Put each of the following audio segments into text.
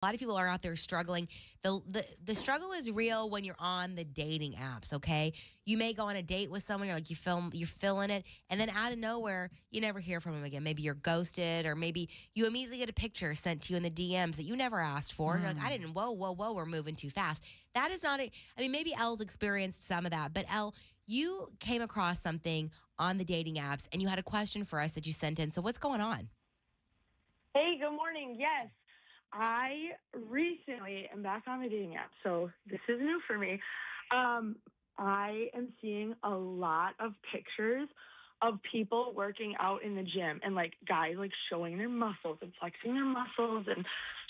A lot of people are out there struggling. The struggle is real when you're on the dating apps, okay? You may go on a date with someone, you're feeling it, and then out of nowhere, you never hear from them again. Maybe you're ghosted, or maybe you immediately get a picture sent to you in the DMs that you never asked for. You're like, I didn't, whoa, we're moving too fast. That is not I mean, maybe Elle's experienced some of that, but Elle, you came across something on the dating apps and you had a question for us that you sent in. So what's going on? Hey, good morning. Yes, I recently am back on the dating app, so this is new for me. I am seeing a lot of pictures of people working out in the gym and like guys like showing their muscles and flexing their muscles and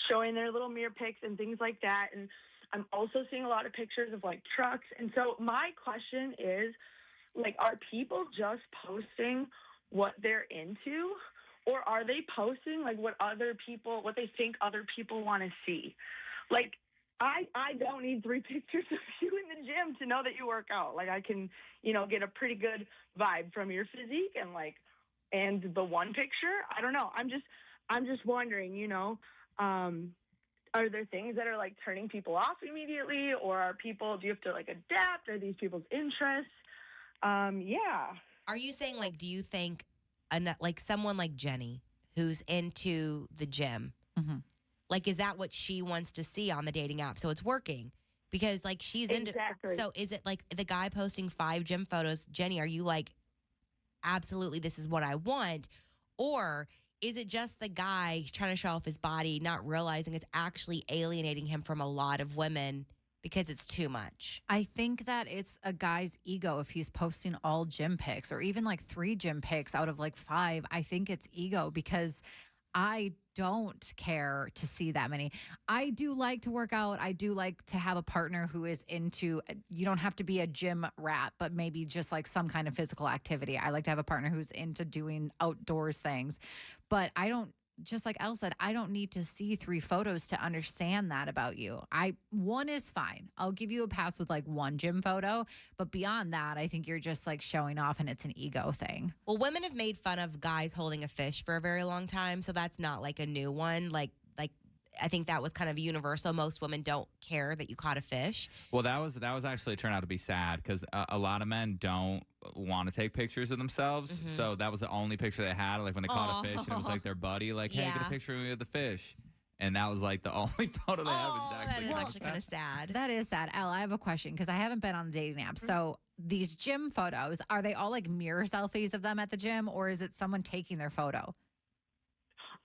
showing their little mirror pics and things like that. And I'm also seeing a lot of pictures of like trucks. And so my question is, like, are people just posting what they're into? Or are they posting like what they think other people want to see? Like, I don't need 3 pictures of you in the gym to know that you work out. Like, I can, get a pretty good vibe from your physique and the one picture. I don't know. I'm just wondering, are there things that are like turning people off immediately, or do you have to like adapt? Are these people's interests? Yeah. Are you saying, like, do you think like someone like Jenny who's into the gym, like, is that what she wants to see on the dating app? So it's working because like she's Exactly. So is it like the guy posting 5 gym photos? Jenny, are you like, absolutely, this is what I want? Or is it just the guy trying to show off his body, not realizing it's actually alienating him from a lot of women because it's too much? I think that it's a guy's ego if he's posting all gym pics or even like 3 gym pics out of like 5. I think it's ego because I don't care to see that many. I do like to work out. I do like to have a partner who is into, you don't have to be a gym rat, but maybe just like some kind of physical activity. I like to have a partner who's into doing outdoors things. But I don't, just like Elle said, I don't need to see 3 photos to understand that about you. One is fine. I'll give you a pass with like 1 gym photo, but beyond that, I think you're just like showing off and it's an ego thing. Well, women have made fun of guys holding a fish for a very long time, so that's not like a new one. Like I think that was kind of universal. Most women don't care that you caught a fish. Well, that was actually turned out to be sad because a lot of men don't want to take pictures of themselves. So that was the only picture they had, like when they caught a fish, and it was like their buddy, like, hey, get a picture of me with the fish. And that was like the only photo they had, which is actually kind of sad. That is sad. Elle, I have a question because I haven't been on the dating app. So these gym photos, are they all like mirror selfies of them at the gym, or is it someone taking their photo?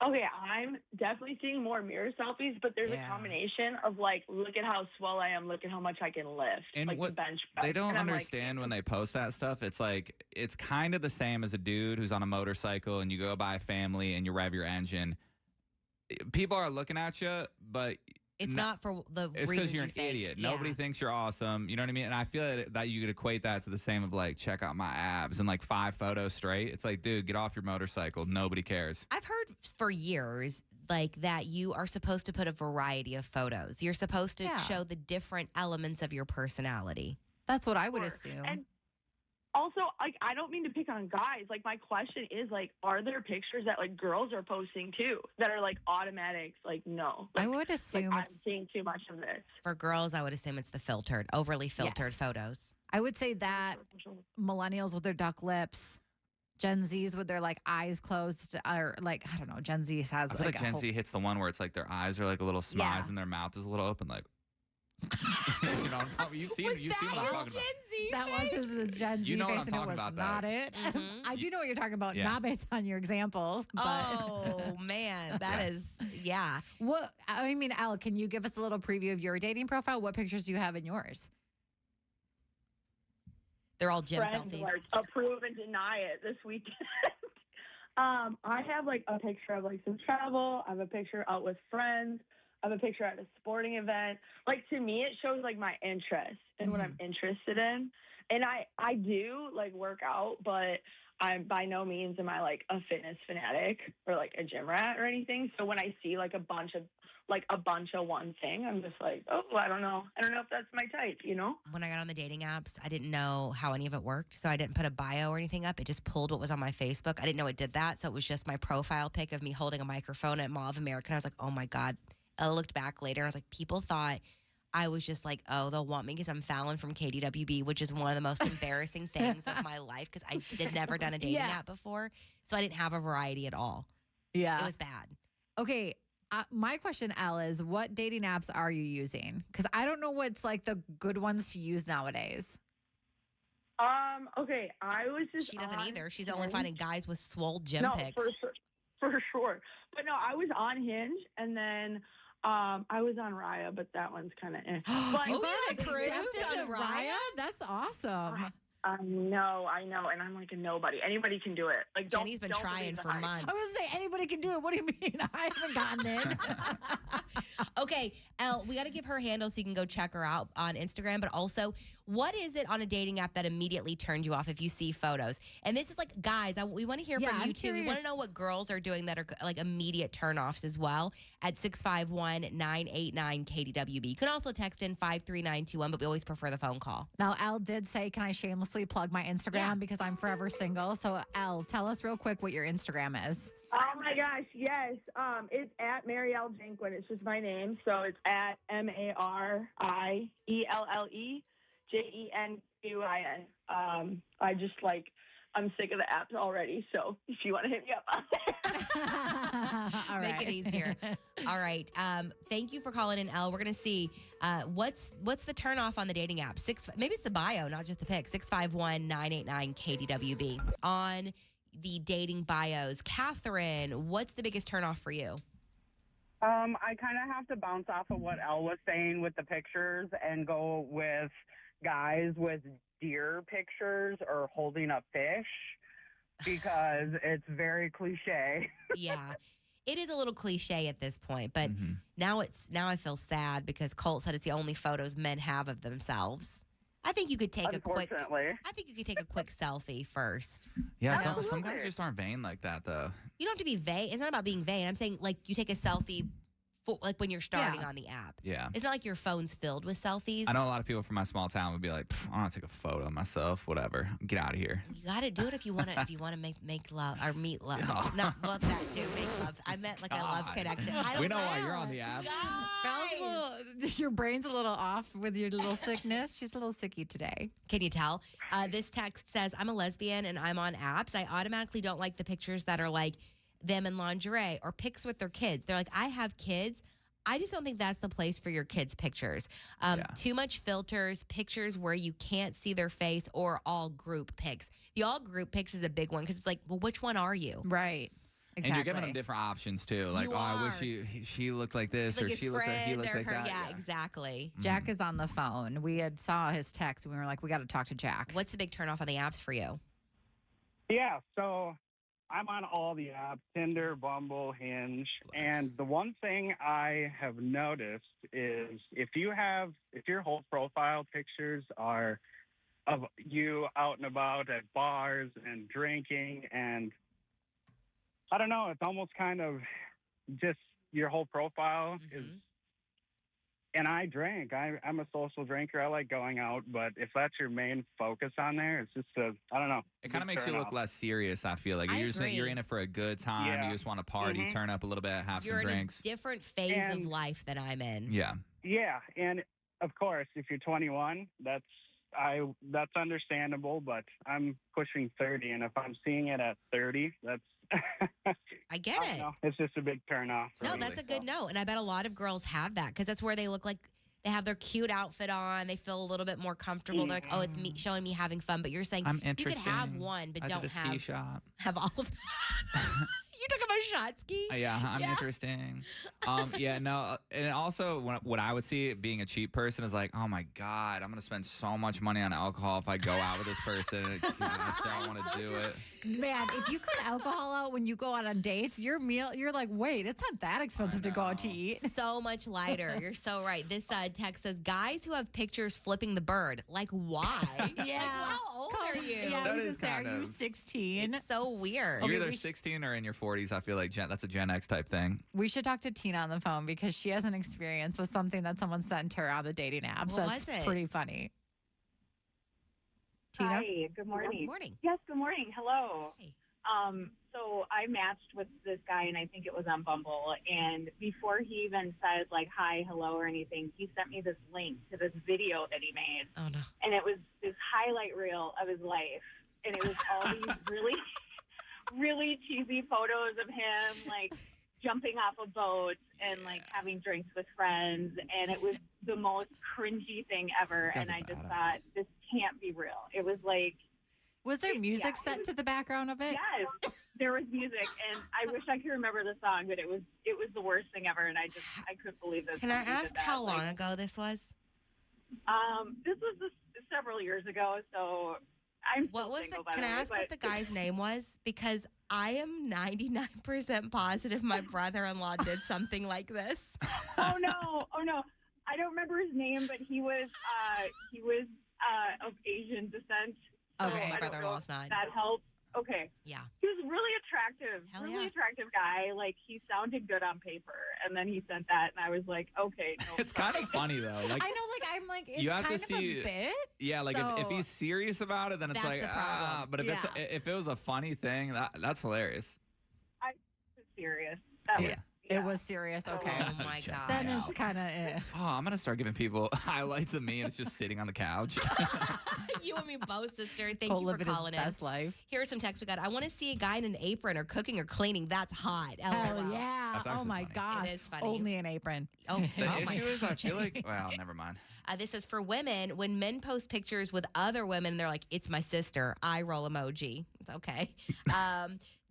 Okay, I'm definitely seeing more mirror selfies, but there's a combination of like, look at how swell I am, look at how much I can lift, and like what the bench press. they don't And I'm understand when they post that stuff, it's like, it's kind of the same as a dude who's on a motorcycle and you go by a family and you rev your engine. People are looking at you, but it's not for the it's because you're an idiot. Yeah. Nobody thinks you're awesome. You know what I mean? And I feel that you could equate that to the same of like, check out my abs and like 5 photos straight. It's like, dude, get off your motorcycle. Nobody cares. I've heard for years like that you are supposed to put a variety of photos. You're supposed to show the different elements of your personality. That's what I would assume. And also, like, I don't mean to pick on guys. Like, my question is, like, are there pictures that, like, girls are posting, too, that are, like, automatics? Like, no. Like, I would assume I'm seeing too much of this. For girls, I would assume it's the overly filtered photos. I would say that millennials with their duck lips, Gen Zs with their, like, eyes closed, or, like, I don't know, Gen Z has, I feel like Gen Z hits the one where it's like their eyes are, like, a little smiles and their mouth is a little open, like, you know what I'm talking about? You've seen what I'm talking about. That was his Gen Z You know what face, I'm and it talking was about not that. it. I do know what you're talking about, not based on your example. But. Oh, man. That is, yeah. What, I mean, Elle, can you give us a little preview of your dating profile? What pictures do you have in yours? They're all gym Friends selfies. like, approve and deny it this weekend. I have, like, a picture of, like, some travel. I have a picture out with friends. I have a picture at a sporting event. Like, to me, it shows, like, my interest and what I'm interested in. And I do, like, work out, but I'm by no means am I, like, a fitness fanatic or, like, a gym rat or anything. So when I see, like, a bunch of one thing, I'm just like, oh, I don't know. I don't know if that's my type, you know? When I got on the dating apps, I didn't know how any of it worked. So I didn't put a bio or anything up. It just pulled what was on my Facebook. I didn't know it did that. So it was just my profile pic of me holding a microphone at Mall of America. And I was like, oh, my God. I looked back later. I was like, people thought I was just like, oh, they'll want me because I'm Fallon from KDWB, which is one of the most embarrassing things of my life because I had never done a dating app before. So I didn't have a variety at all. Yeah. It was bad. Okay. My question, Elle, is what dating apps are you using? Because I don't know what's like the good ones to use nowadays. Okay, I was just She doesn't on either. She's only Hinge. finding guys with swole gym No, pics. for sure. But no, I was on Hinge, and then I was on Raya, but that one's kind of eh. But You got got approved accepted on to Raya? That's awesome. I know, and I'm like a nobody. Anybody can do it. Like, Jenny's been don't trying believe the for hype. months. I was gonna say anybody can do it. What do you mean? I haven't gotten it. Okay, Elle, we got to give her handle so you can go check her out on Instagram. But also, what is it on a dating app that immediately turned you off if you see photos? And this is like, guys, we want to hear Yeah, from you I'm too. We want curious. to know what girls are doing that are like immediate turnoffs as well at 651-989-KDWB. You can also text in 53921, but we always prefer the phone call. Now, Elle did say, can I shamelessly plug my Instagram because I'm forever single? So, Elle, tell us real quick what your Instagram is. Oh my gosh, yes. It's at Marielle Jenquin. It's just my name, so it's at MarielleJenquin. I just I'm sick of the apps already. So if you want to hit me up on there. All Make it easier. All right. Thank you for calling in, Elle. We're gonna see what's the turnoff on the dating app. Maybe it's the bio, not just the pic. 651-989-KDWB on the dating bios. Catherine, what's the biggest turnoff for you? I kind of have to bounce off of what Elle was saying with the pictures and go with guys with deer pictures or holding a fish because it's very cliche. Yeah. It is a little cliche at this point, but now I feel sad because Colt said it's the only photos men have of themselves. I think you could take a quick selfie first. Yeah, You know? some guys just aren't vain like that, though. You don't have to be vain. It's not about being vain. I'm saying like you take a selfie like when you're starting on the app. Yeah. It's not like your phone's filled with selfies. I know a lot of people from my small town would be like, I want to take a photo of myself, whatever. Get out of here. You got to do it if you want to. If you want to make love or meet love, not well that too. Make love. I meant like a love connection. We know why you're on the app. Your brain's a little off with your little sickness. She's a little sicky today. Can you tell? This text says, I'm a lesbian and I'm on apps. I automatically don't like the pictures that are like them in lingerie or pics with their kids. They're like, I have kids. I just don't think that's the place for your kids' pictures. Too much filters, pictures where you can't see their face, or all group pics. The all group pics is a big one because it's like, well, which one are you? Right. Exactly. And you're giving them different options too. Like, I wish she looked like this, like or his he looked like that. Yeah, exactly. Jack is on the phone. We had saw his text and we were like, we got to talk to Jack. What's the big turnoff on the apps for you? Yeah, so I'm on all the apps, Tinder, Bumble, Hinge. And the one thing I have noticed is if your whole profile pictures are of you out and about at bars and drinking, and I don't know, it's almost kind of just your whole profile is. And I drink. I'm a social drinker. I like going out, but if that's your main focus on there, it's just I don't know. It kind of makes you look less serious, I feel like. You're in it for a good time. Yeah. You just want to party, turn up a little bit, have You're some in drinks. a different phase of life than I'm in. Yeah. Yeah, and of course, if you're 21, that's understandable, but I'm pushing 30, and if I'm seeing it at 30, that's I get it. Know, it's just a big turnoff. No, that's a good note. And I bet a lot of girls have that because that's where they look like they have their cute outfit on. They feel a little bit more comfortable. They're like, oh, it's me showing me having fun. But you're saying I'm you could interesting. have one, but I don't did a ski shot. have all of that. You took him a shot ski? Yeah, I'm interesting. And also what I would see being a cheap person is like, oh my God, I'm going to spend so much money on alcohol if I go out with this person. I don't want to do it. Man, if you cut alcohol out when you go out on dates, your meal, you're like, wait, it's not that expensive to go out to eat. So much lighter. You're so right. This text says, guys who have pictures flipping the bird. Like, why? Yeah. Like, how old are you? Yeah, That I was is just say, are kind you of- 16? It's so weird. You're Okay, either we 16 or in your 40s. I feel like that's a Gen X type thing. We should talk to Tina on the phone because she has an experience with something that someone sent her on the dating apps. What That's was it? pretty funny. Tina? Hi, good morning. Good morning. Yes, good morning. Hello. Hey. So I matched with this guy, and I think it was on Bumble. And before he even said like hi, hello, or anything, he sent me this link to this video that he made. Oh no. And it was this highlight reel of his life, and it was all these really, really cheesy photos of him like jumping off a boat and like having drinks with friends, and it was the most cringy thing ever. And I just thought, this can't be real. It was like. Was there music set to the background of it? Yes, there was music, and I wish I could remember the song, but it was the worst thing ever, and I couldn't believe this. Can I ask how long ago this was? This was several years ago, so I'm. What was single, the? Can I ask what the guy's name was? Because I am 99% positive my brother-in-law did something like this. Oh no! I don't remember his name, but he was of Asian descent. So Okay, my brother-in-law's not. That helps. Okay. Yeah. He was really attractive. Hell really yeah. attractive guy. Like, he sounded good on paper. And then he sent that, and I was like, okay. No, It's kind of funny though. Like I know, like I'm like it's you have kind to of see a bit. Yeah, like so- if he's serious about it, then it's That's like the problem. But if it was a funny thing, that's hilarious. I was serious. That was. It was serious. Okay. Oh my Check god. Then it it's out. kind of Oh, I'm gonna start giving people highlights of me, and it's just sitting on the couch. You and me both, sister. Thank Cole you for living his calling in. best life. Here are some texts we got. I want to see a guy in an apron or cooking or cleaning. That's hot. Hell LOL. yeah. That's Oh actually my funny. gosh. It is funny. Only an apron. Okay. The Oh my issue is, I God. feel like, well, never mind. This is for women. When men post pictures with other women, they're like, it's my sister. Eye roll emoji. It's okay.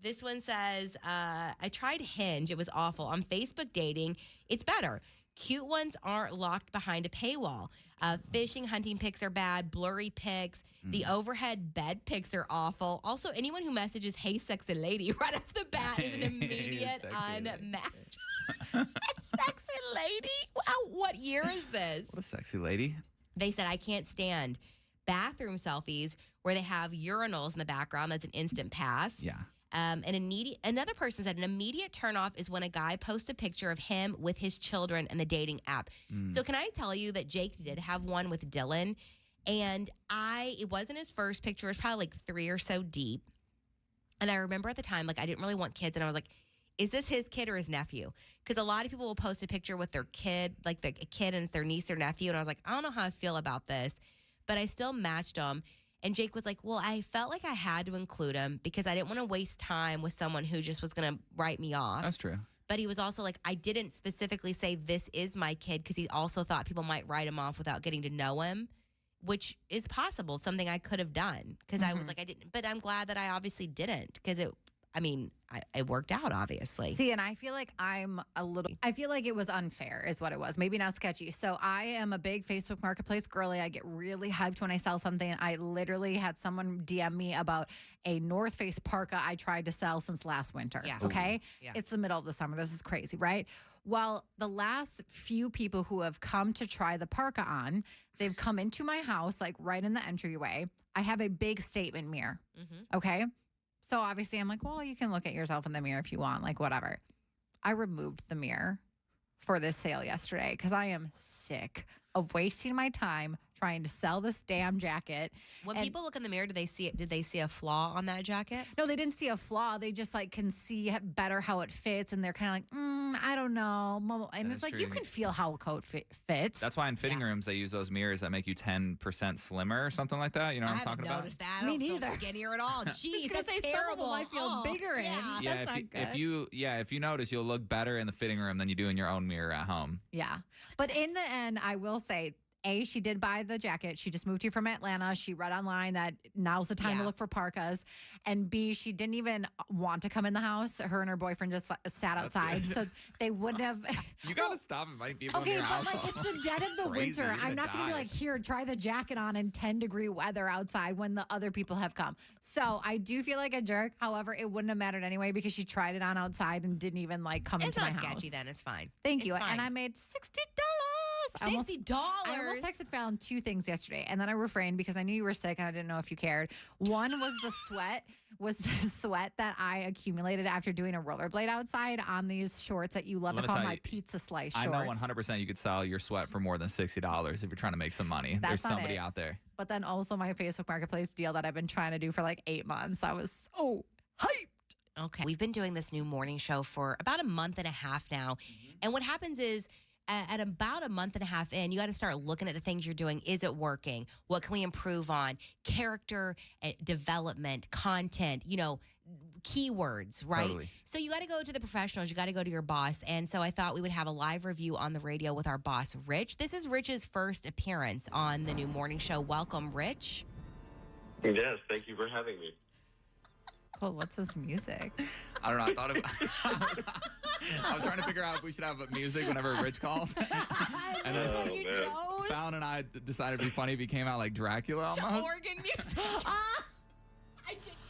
This one says, I tried Hinge. It was awful. On Facebook dating, it's better. Cute ones aren't locked behind a paywall. Fishing, hunting pics are bad. Blurry pics. The overhead bed pics are awful. Also, anyone who messages, hey, sexy lady, right off the bat is an immediate Sexy lady. unmatch. Sexy lady? Wow, what year is this? What a sexy lady. They said, I can't stand bathroom selfies where they have urinals in the background. That's an instant pass. Yeah. Another person said an immediate turnoff is when a guy posts a picture of him with his children in the dating app. So can I tell you that Jake did have one with Dylan, and it wasn't his first picture. It was probably like 3 or so deep. And I remember at the time, like, I didn't really want kids, and I was like, is this his kid or his nephew? Because a lot of people will post a picture with their kid, like a kid and their niece or nephew, and I was like, I don't know how I feel about this, but I still matched them. And Jake was like, well, I felt like I had to include him because I didn't want to waste time with someone who just was going to write me off. That's true. But he was also like, I didn't specifically say this is my kid because he also thought people might write him off without getting to know him, which is possible, something I could have done because I was like, I didn't. But I'm glad that I obviously didn't because it worked out, obviously. See, and I feel like I feel like it was unfair is what it was. Maybe not sketchy. So I am a big Facebook Marketplace girly. I get really hyped when I sell something. I literally had someone DM me about a North Face parka I tried to sell since last winter. Yeah. Okay. Yeah. It's the middle of the summer. This is crazy, right? Well, the last few people who have come to try the parka on, they've come into my house, like right in the entryway. I have a big statement mirror. Okay. So obviously I'm like, well, you can look at yourself in the mirror if you want, like whatever. I removed the mirror for this sale yesterday because I am sick of wasting my time trying to sell this damn jacket. When And- people look in the mirror, did they see a flaw on that jacket? No, they didn't see a flaw. They just like can see better how it fits. And they're kind of like, I don't know. And That it's is like, true. you can feel how a coat fits. That's why in fitting rooms they use those mirrors that make you 10% slimmer or something like that. You know what I I'm haven't talking about? noticed that. I Me don't feel neither. skinnier at all. Jeez, gonna that's say some of them terrible. I feel bigger in. yeah. Yeah, That's not if you notice, you'll look better in the fitting room than you do in your own mirror at home. Yeah. But in the end, I will say, A, she did buy the jacket. She just moved here from Atlanta. She read online that now's the time to Yeah. look for parkas. And B, she didn't even want to come in the house. Her and her boyfriend just sat outside. good. So they wouldn't have. You gotta stop inviting people Okay, in your but house. like it's the dead of the Crazy, winter. you're I'm not going to be die. like, here, try the jacket on in 10-degree weather outside when the other people have come. So I do feel like a jerk. However, it wouldn't have mattered anyway because she tried it on outside and didn't even like come It's into not my sketchy house. then. It's fine. Thank It's you. fine. And I made $60. I almost- $60. I almost texted Fallon 2 things yesterday, and then I refrained because I knew you were sick and I didn't know if you cared. One was the sweat that I accumulated after doing a rollerblade outside on these shorts that you love Let to me call tell my you, pizza slice I shorts. know 100% you could sell your sweat for more than $60 if you're trying to make some money. That's There's not somebody it. out there. But then also my Facebook Marketplace deal that I've been trying to do for like 8 months. I was so hyped. Okay. We've been doing this new morning show for about a month and a half now. And what happens is at about a month and a half in, you got to start looking at the things you're doing. Is it working? What can we improve on? Character development, content, keywords, right? Totally. So you got to go to the professionals. You got to go to your boss. And so I thought we would have a live review on the radio with our boss, Rich. This is Rich's first appearance on the new morning show. Welcome, Rich. Yes, thank you for having me. Cool. What's this music? I don't know. I thought I was trying to figure out if we should have music whenever Rich calls. And then Oh, man. Fallon and I decided it'd be funny if he came out like Dracula almost. Organ music.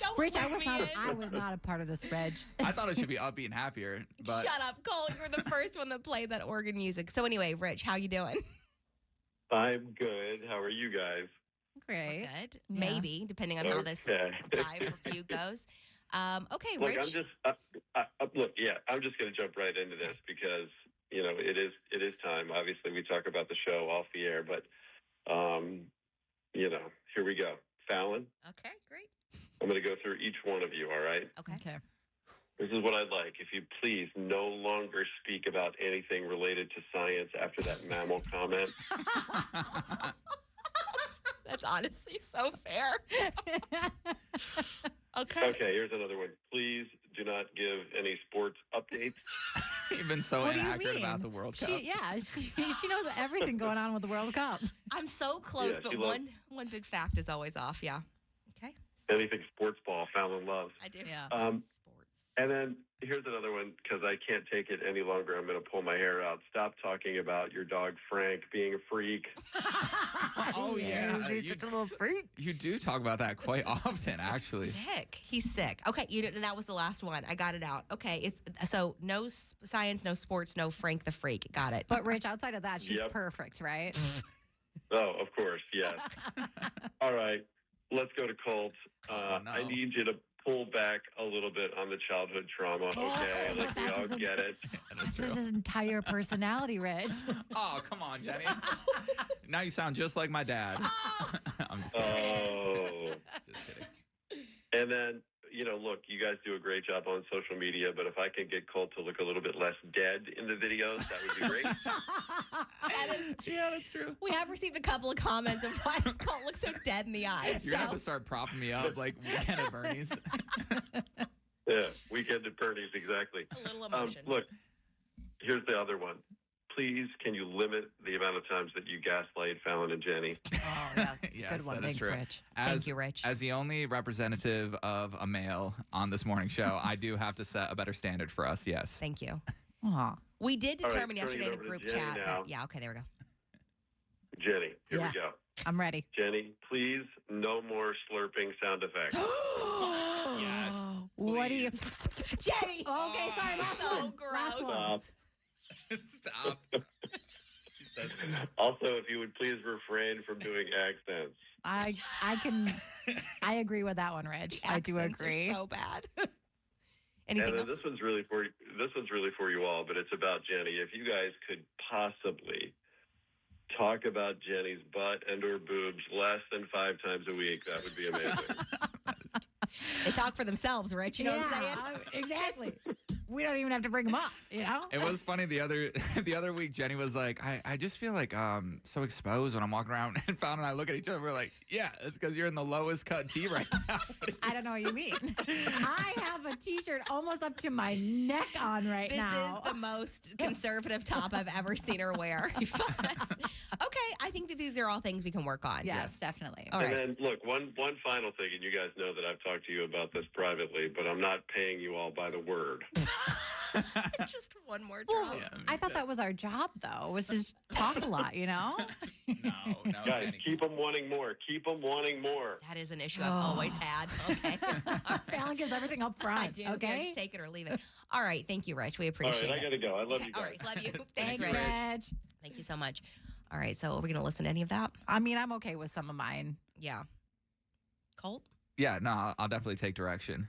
Don't Rich, I bring was me not. in. I was not a part of this, Reg. I thought it should be upbeat and happier, but Shut up, Cole. You were the first one that played that organ music. So anyway, Rich, how you doing? I'm good. How are you guys? Great. Good. Yeah. Maybe, depending on how this Okay. live review goes. Okay, Look, Rich. I'm just I'm just going to jump right into this because it is time. Obviously, we talk about the show off the air, but here we go. Fallon, Okay, great. I'm going to go through each one of you. All right. Okay. This is what I'd like. If you please no longer speak about anything related to science after that mammal comment. That's honestly so fair. Okay. Okay, here's another one. Please do not give any sports updates. you've been so What do you inaccurate mean? about the World Cup. She knows everything going on with the World Cup. I'm so close, Yeah, but she loves- one big fact is always off. Yeah. Okay. Anything sports ball, Fallon loves. I do. Yeah. Sports. And then here's another one because I can't take it any longer. I'm going to pull my hair out. Stop talking about your dog Frank being a freak. Oh, yeah. He's such a little freak. You do talk about that quite often, actually. Sick. He's sick. Okay, that was the last one. I got it out. Okay, so no science, no sports, no Frank the Freak. Got it. But Rich, outside of that, she's Yep. perfect, right? Oh, of course, yes. All right, let's go to Colts. Oh, no. I need you to pull back a little bit on the childhood trauma, okay? Like, we That all doesn't- get it. That's That's true. his entire personality, Rich. Oh, come on, Jenny. Now you sound just like my dad. I'm just kidding. Oh. Just kidding. And then, look, you guys do a great job on social media, but if I can get Colt to look a little bit less dead in the videos, that would be great. Yeah, that's true. We have received a couple of comments of why does Colt look so dead in the eyes. You're going to have to start propping me up like Weekend at Bernie's. Yeah, Weekend at Bernie's, exactly. A little emotion. Look, here's the other one. Please, can you limit the amount of times that you gaslight Fallon and Jenny? Oh, yeah. It's a Yes, good one. that is Thanks, true. Rich. Thank you, Rich. As the only representative of a male on this morning show, I do have to set a better standard for us, yes. Thank you. Aw. We did All right, determine turning it yesterday in a over to group Jenny chat now. that, yeah, okay, there we go. Jenny, here Yeah. we go. I'm ready. Jenny, please, no more slurping sound effects. Yes, What do you? Jenny! Okay, sorry. Last So one. gross. Last one. Stop. Stop. She said so. Also, if you would please refrain from doing accents. I agree with that one, Reg. I do Accents are agree. so bad. And Anything then else? this one's really for you all, but it's about Jenny. If you guys could possibly talk about Jenny's butt and or boobs less than 5 times a week, that would be amazing. They talk for themselves, Rich. You know what I'm saying? Exactly. We don't even have to bring them up, you know? It was funny the other week. Jenny was like, I just feel like so exposed when I'm walking around. And Fallon and I look at each other. We're like, yeah, it's because you're in the lowest cut tee right now. I don't know what you mean. I have a T-shirt almost up to my neck on right This now. is the most conservative top I've ever seen her wear. Okay, I think that these are all things we can work on. Yes, definitely. All And right. then, look, one final thing, and you guys know that I've talked to you about this privately, but I'm not paying you all by the word. Just one more Well, drop. Yeah, I thought that was our job, though, was to talk a lot, you know? No, Guys, Jenny. keep them wanting more. Keep them wanting more. That is an issue I've always had. Okay. Fallon gives everything up front, I do. Yeah, okay? just take it or leave it. All right. Thank you, Rich. We All appreciate right, I it. got to go. I love Okay, you guys. all right. Love you. Thank Thanks, you, Rich. Reg. Thank you so much. All right. So are we going to listen to any of that? I mean, I'm okay with some of mine. Yeah. Colt? Yeah, no, I'll definitely take direction.